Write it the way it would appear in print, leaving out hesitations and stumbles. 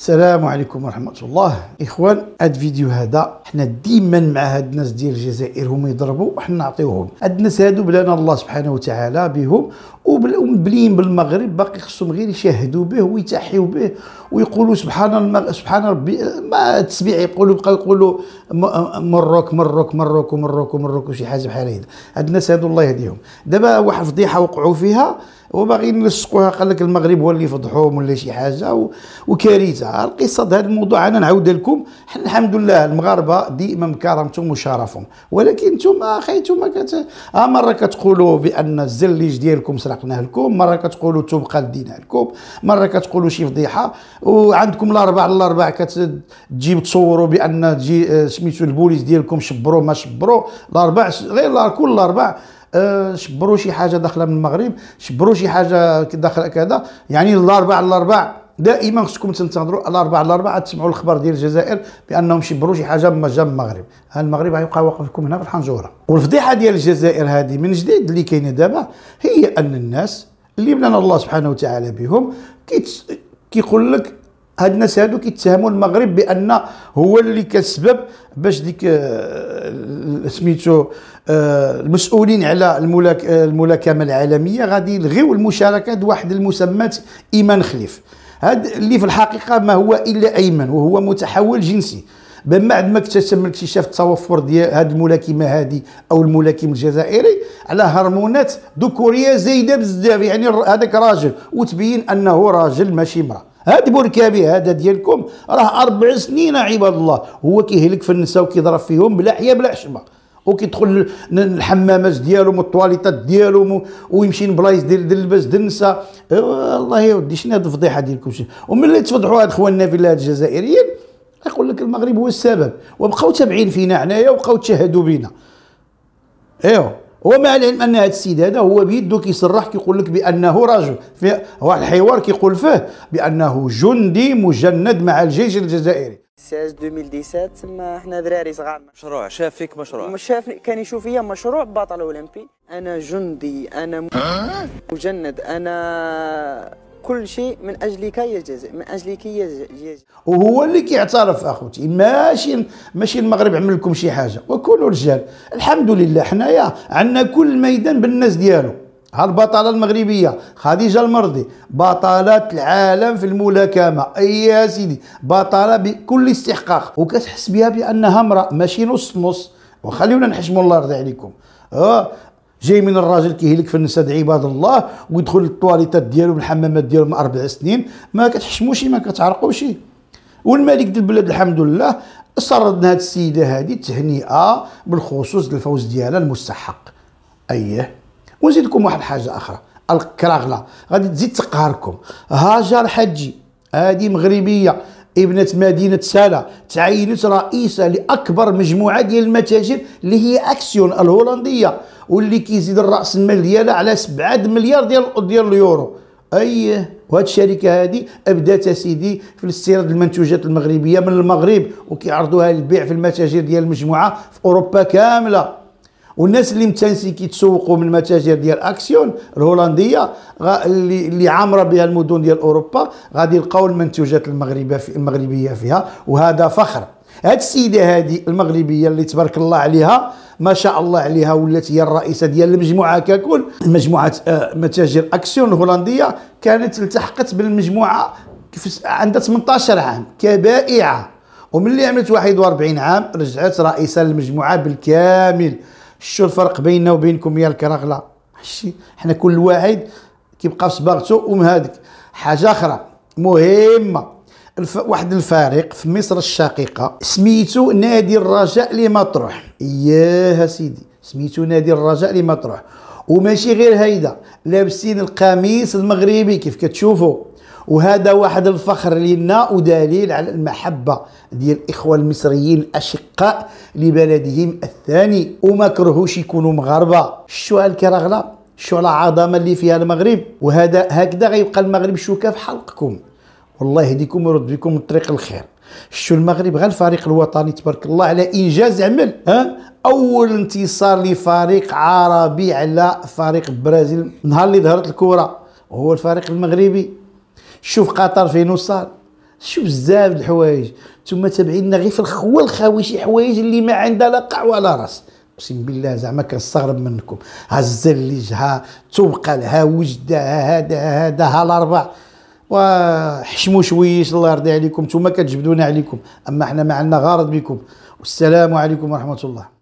السلام عليكم ورحمة الله. إخوان، هاد الفيديو هذا حنا ديما مع هاد الناس ديال الجزائر هما يضربوا وحنا نعطيوهم. هاد الناس هادو بلانا الله سبحانه وتعالى بهم ومبليين بالمغرب، باقي خصهم غير يشاهدوا به ويتحيوا به ويقولوا سبحان ربي. ما التسبيح يقولوا، بقاو يقولوا مروك مروك مروك ومروك ومروك وشي حاجه بحال هيدا. هاد الناس هادو الله يهديهم. دابا واحد الفضيحه وقعوا فيها وباغيين نلصقوها، قال لك المغرب هو اللي فضحوهم ولا شي حاجه وكارثه. القصه هذا الموضوع انا نعاودها لكم. حنا الحمد لله المغاربه ديما مكرمتهم وشرفهم، ولكن نتوما اخي نتوما مره كتقولوا بان الزليج ديالكم سرقناه لكم، مره كتقولوا التبقه دينا لكم، مره كتقولوا شي فضيحه، وعندكم الاربع كتجيب تصوروا بان تجي سميتو البوليس ديالكم شبروا ما شبروا. الاربع غير كل الاربع شبروا شي حاجه داخله من المغرب، شبروا شي حاجه داخله كذا. يعني الاربع دائما خصكم تنتظروا الاربع تسمعوا الخبر ديال الجزائر بانهم شبروا شي حاجه من جنب المغرب. المغرب غيبقى واقف لكم هنا في الحنجوره. والفضيحه ديال الجزائر هذه من جديد اللي كاينه دابا هي ان الناس اللي بلانا الله سبحانه وتعالى بهم كيقول لك هاد الناس هادو كيتهموا المغرب بان هو اللي كسبب باش ديك سميتو المسؤولين على الملاكمه العالميه غادي يلغيو المشاركه واحد المسمى ايمان خليف. هاد اللي في الحقيقه ما هو الا ايمن، وهو متحول جنسي. بعد ما اكتشف اكتشاف التوفر ديال هذه الملاكمه هذه او الملاكم الجزائري على هرمونات ذكوريه زايده بزاف، يعني هذاك راجل وتبين انه راجل ماشي امراه. هاد بوركابي هذا ديالكم راه 4 سنين عباد الله هو كيهلك في النساء وكيضرب فيهم بلا حياه بلا حشمه، وكيدخل الحمامات ديالهم والطواليطات ديالهم ويمشي لبلايص ديال اللباس ديال النساء. والله يا ودي شنو هاد الفضيحه ديالكم؟ وملي تفضحوا هاد خواننا في البلاد الجزائريين يقول لك المغرب هو السبب، وبقاو تابعين فينا حنايا وبقاو تشهدوا بينا. ومع العلم ان هذا السيد هذا هو بيدو كيصرح كيقول لك بانه رجل في واحد الحوار كيقول فيه بانه جندي مجند مع الجيش الجزائري. 2017 تما حنا دراري صغار. مشروع شاف فيك مشروع؟ شاف كان يشوف فيا مشروع بطل اولمبي. انا جندي، انا مجند، انا كل شيء من اجلك يا جزائر، من اجلك يا جزائر. وهو اللي كيعترف اخوتي، ماشي المغرب عمل لكم شي حاجه. وكونوا رجال الحمد لله، حنايا عندنا كل ميدان بالناس ديالو. هاد البطله المغربيه خديجه المرضي بطلة العالم في الملاكمه، اي يا سيدي بطله بكل استحقاق، وكتحس بها بانها امراه ماشي نص نص. وخليونا نحشموا الله يرضي عليكم. جاي من الراجل كيهلك في النساء عباد الله ويدخل للطواليطات ديالو والحمامات ديالو من 4 سنين، ما كتحشموش ما كتعرقوش. والملك ديال البلاد الحمد لله سردنا هاد السيده هذه التهنئه بالخصوص للفوز ديالها المستحق. ونزيد لكم واحد الحاجه اخرى، الكراغله غادي تزيد تقهركم. هاجر حجي هذه مغربيه ابنه مدينه سالا، تعينت رئيسه لاكبر مجموعه ديال المتاجر اللي هي اكسيون الهولنديه، واللي كيزيد الراس المال ديالها على 7 مليار ديال اليورو. وهاد الشركه هذه ابدات سيدي في الاستيراد المنتوجات المغربيه من المغرب وكيعرضوها للبيع في المتاجر ديال المجموعه في اوروبا كامله. والناس اللي متانسين كيتسوقوا من المتاجر ديال اكسيون الهولنديه اللي عامره بها المدن ديال اوروبا غادي يلقاو المنتوجات المغربيه فيها، وهذا فخر. هاد السيده هذه المغربيه اللي تبارك الله عليها ما شاء الله عليها ولات هي الرئيسه ديال المجموعه ككل، مجموعه متاجر اكسيون الهولنديه، كانت التحقت بالمجموعه عندها 18 عام كبائعه، وملي عملت 41 عام رجعت رئيسه للمجموعه بالكامل. شو الفرق بيننا وبينكم يا الكراغله؟ حنا كل واحد كيبقى في صباغته. وهذيك حاجه اخرى مهمه، واحد الفريق في مصر الشقيقه سميتو نادي الرجاء لمطروح. يا سيدي سميتو نادي الرجاء لمطروح، وماشي غير هيدا، لابسين القميص المغربي كيف كتشوفوا. وهذا واحد الفخر لنا ودليل على المحبه ديال الاخوه المصريين الاشقاء لبلدهم الثاني، وما كرهوش يكونوا مغاربه. شو الكراغله، شو العظمه اللي فيها المغرب. وهذا هكذا غيبقى المغرب شوكه في حلقكم. والله يهديكم ويرد بكم الطريق الخير. شو المغرب غير الفريق الوطني تبارك الله على انجاز عمل. اول انتصار لفريق عربي على فريق البرازيل نهار اللي ظهرت الكره هو الفريق المغربي. شوف قطر فين وصل، شو بزاف د الحوايج. نتوما تابعين غير في الخوه الخاوي شي حوايج اللي ما عندها لا قع ولا راس. اقسم بالله زعما كنستغرب منكم. ها الزليج، ها توبقل، ها وجده، هذا ها الاربع، وحشموا شويش الله يرضي عليكم. نتوما كتجبدونا عليكم، اما حنا ما عندنا غرض بكم. والسلام عليكم ورحمه الله.